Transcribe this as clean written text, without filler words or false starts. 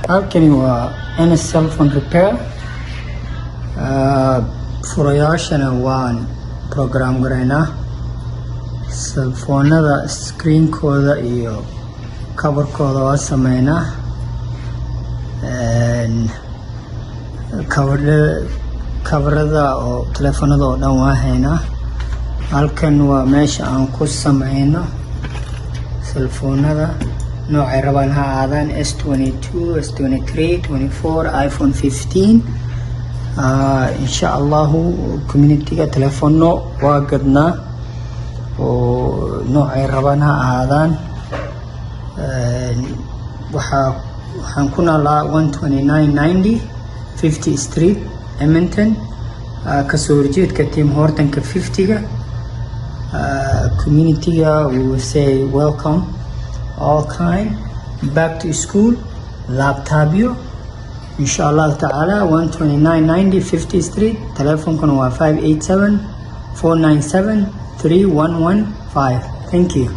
halkani waa NS cell phone repair. Furayaashana waan program garaynaa. Cellphonada screenkooda iyo coverkooda waa sameynaa. coverada oo telefoonada oo dhan waa haynaa. halkan waa meesha aan ku sameyno cellphonada noocay rabaan ha aadaan S22, S23, 24, iPhone 15. insha Allahu communityga telefono waa gadnaa oo noocay rabaan ha aadaan. waxaan ku naalaa 12990 50 Street Edmonton, kasoo horjeedka Tim Hortonka 50ga. communityga we will say welcome all kind, back to school, laptopyo inshallah ta'ala. 12990 50 Street, telefonkuna waa 587 497 3115. thank you.